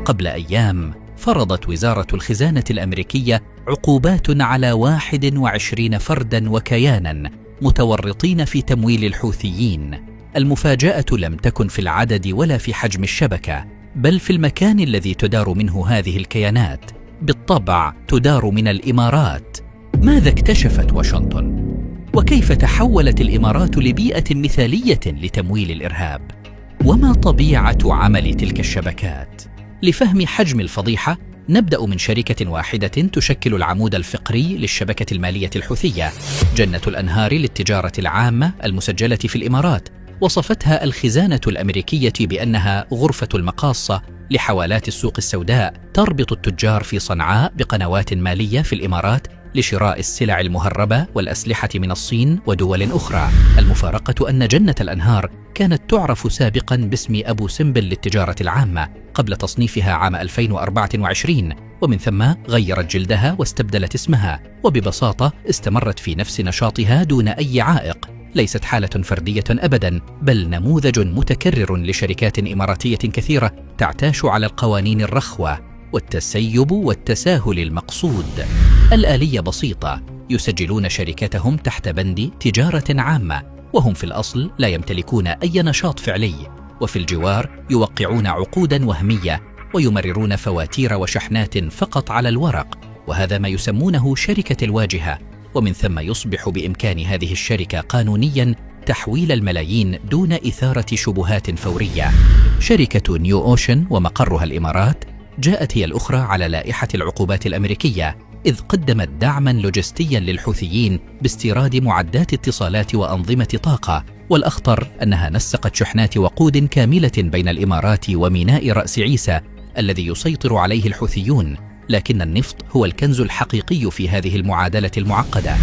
قبل أيام فرضت وزارة الخزانة الأمريكية عقوبات على 21 فرداً وكياناً متورطين في تمويل الحوثيين. المفاجأة لم تكن في العدد ولا في حجم الشبكة، بل في المكان الذي تدار منه هذه الكيانات. بالطبع تدار من الإمارات. ماذا اكتشفت واشنطن؟ وكيف تحولت الإمارات لبيئة مثالية لتمويل الإرهاب؟ وما طبيعة عمل تلك الشبكات؟ لفهم حجم الفضيحة نبدأ من شركة واحدة تشكل العمود الفقري للشبكة المالية الحوثية، جنة الأنهار للتجارة العامة المسجلة في الإمارات. وصفتها الخزانة الأمريكية بأنها غرفة المقاصة لحوالات السوق السوداء، تربط التجار في صنعاء بقنوات مالية في الإمارات لشراء السلع المهربة والأسلحة من الصين ودول أخرى. المفارقة أن جنة الأنهار كانت تعرف سابقاً باسم أبو سمبل للتجارة العامة قبل تصنيفها عام 2024، ومن ثم غيرت جلدها واستبدلت اسمها، وببساطة استمرت في نفس نشاطها دون أي عائق. ليست حالة فردية أبداً، بل نموذج متكرر لشركات إماراتية كثيرة تعتاش على القوانين الرخوة والتسيب والتساهل المقصود. الآلية بسيطة: يسجلون شركتهم تحت بند تجارة عامة، وهم في الأصل لا يمتلكون أي نشاط فعلي، وفي الجوار يوقعون عقوداً وهمية ويمررون فواتير وشحنات فقط على الورق، وهذا ما يسمونه شركة الواجهة. ومن ثم يصبح بإمكان هذه الشركة قانونياً تحويل الملايين دون إثارة شبهات فورية. شركة نيو أوشن ومقرها الإمارات جاءت هي الأخرى على لائحة العقوبات الأمريكية، إذ قدمت دعماً لوجستياً للحوثيين باستيراد معدات اتصالات وأنظمة طاقة. والأخطر أنها نسقت شحنات وقود كاملة بين الإمارات وميناء رأس عيسى الذي يسيطر عليه الحوثيون، لكن النفط هو الكنز الحقيقي في هذه المعادلة المعقدة.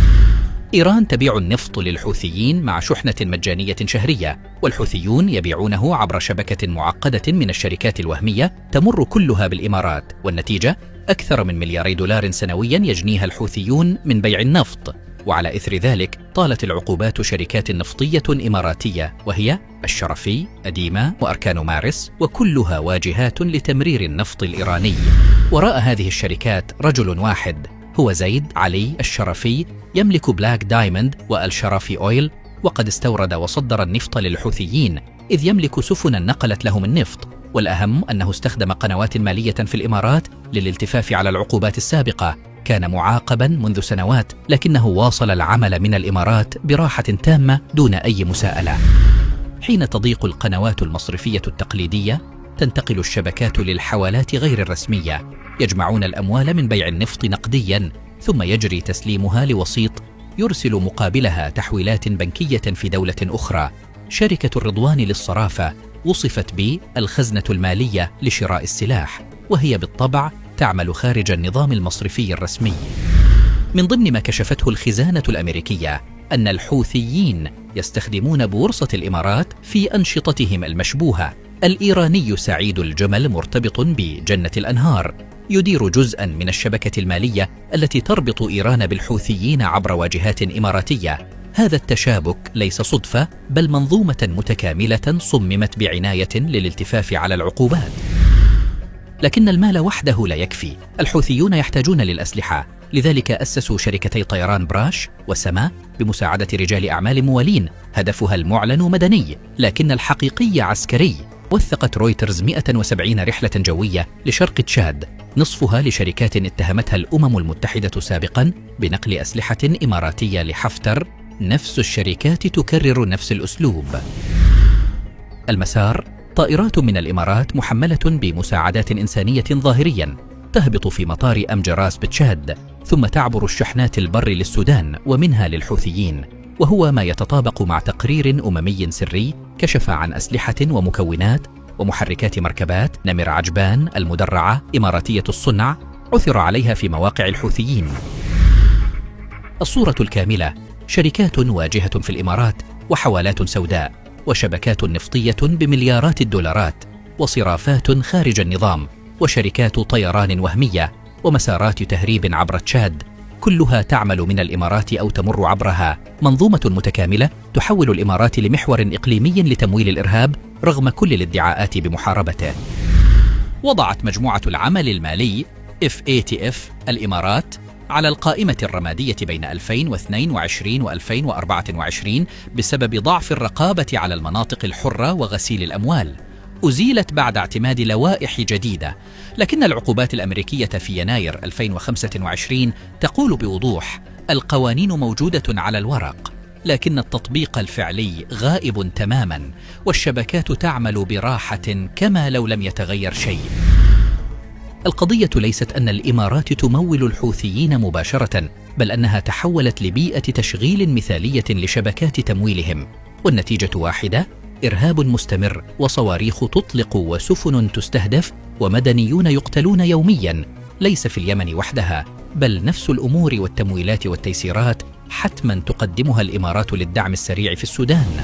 إيران تبيع النفط للحوثيين مع شحنة مجانية شهرية، والحوثيون يبيعونه عبر شبكة معقدة من الشركات الوهمية تمر كلها بالإمارات، والنتيجة أكثر من $2 سنويا يجنيها الحوثيون من بيع النفط. وعلى إثر ذلك طالت العقوبات شركات نفطية إماراتية، وهي الشرفي، أديما، وأركان مارس، وكلها واجهات لتمرير النفط الإيراني. وراء هذه الشركات رجل واحد، هو زيد علي الشرفي، يملك بلاك دايموند والشرفي أويل، وقد استورد وصدر النفط للحوثيين، إذ يملك سفنا نقلت لهم النفط. والأهم أنه استخدم قنوات مالية في الإمارات للالتفاف على العقوبات السابقة. كان معاقباً منذ سنوات، لكنه واصل العمل من الإمارات براحة تامة دون أي مساءلة. حين تضيق القنوات المصرفية التقليدية، تنتقل الشبكات للحوالات غير الرسمية، يجمعون الأموال من بيع النفط نقدياً، ثم يجري تسليمها لوسيط يرسل مقابلها تحويلات بنكية في دولة أخرى. شركة الرضوان للصرافة وصفت بالخزنة المالية لشراء السلاح، وهي بالطبع تعمل خارج النظام المصرفي الرسمي. من ضمن ما كشفته الخزانة الأمريكية أن الحوثيين يستخدمون بورصة الإمارات في أنشطتهم المشبوهة. الإيراني سعيد الجمل مرتبط بجنة الأنهار، يدير جزءاً من الشبكة المالية التي تربط إيران بالحوثيين عبر واجهات إماراتية. هذا التشابك ليس صدفة، بل منظومة متكاملة صممت بعناية للالتفاف على العقوبات. لكن المال وحده لا يكفي، الحوثيون يحتاجون للأسلحة، لذلك أسسوا شركتي طيران براش وسما بمساعدة رجال أعمال موالين، هدفها المعلن مدني لكن الحقيقي عسكري. وثقت رويترز 170 رحلة جوية لشرق تشاد، نصفها لشركات اتهمتها الأمم المتحدة سابقاً بنقل أسلحة إماراتية لحفتر. نفس الشركات تكرر نفس الأسلوب. المسار: طائرات من الإمارات محملة بمساعدات إنسانية ظاهرياً تهبط في مطار أم جراس بتشاد، ثم تعبر الشحنات البر للسودان ومنها للحوثيين، وهو ما يتطابق مع تقرير أممي سري كشف عن أسلحة ومكونات ومحركات مركبات نمر عجبان المدرعة إماراتية الصنع عثر عليها في مواقع الحوثيين. الصورة الكاملة: شركات واجهة في الإمارات، وحوالات سوداء، وشبكات نفطية بمليارات الدولارات، وصرافات خارج النظام، وشركات طيران وهمية، ومسارات تهريب عبر تشاد، كلها تعمل من الإمارات أو تمر عبرها. منظومة متكاملة تحول الإمارات لمحور إقليمي لتمويل الإرهاب رغم كل الادعاءات بمحاربته. وضعت مجموعة العمل المالي FATF الإمارات على القائمة الرمادية بين 2022 و2024 بسبب ضعف الرقابة على المناطق الحرة وغسيل الأموال. أزيلت بعد اعتماد لوائح جديدة، لكن العقوبات الأمريكية في يناير 2025 تقول بوضوح: القوانين موجودة على الورق، لكن التطبيق الفعلي غائب تماماً، والشبكات تعمل براحة كما لو لم يتغير شيء. القضية ليست أن الإمارات تمول الحوثيين مباشرة، بل أنها تحولت لبيئة تشغيل مثالية لشبكات تمويلهم، والنتيجة واحدة: إرهاب مستمر، وصواريخ تطلق، وسفن تستهدف، ومدنيون يقتلون يومياً، ليس في اليمن وحدها، بل نفس الأمور والتمويلات والتيسيرات حتماً تقدمها الإمارات للدعم السريع في السودان.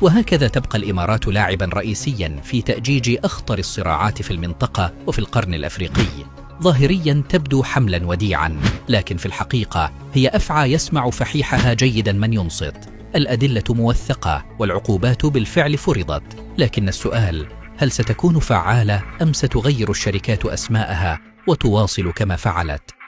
وهكذا تبقى الإمارات لاعباً رئيسياً في تأجيج أخطر الصراعات في المنطقة وفي القرن الأفريقي. ظاهرياً تبدو حملاً وديعاً، لكن في الحقيقة هي أفعى يسمع فحيحها جيداً من ينصت. الأدلة موثقة والعقوبات بالفعل فرضت، لكن السؤال: هل ستكون فعالة أم ستغير الشركات أسماءها وتواصل كما فعلت؟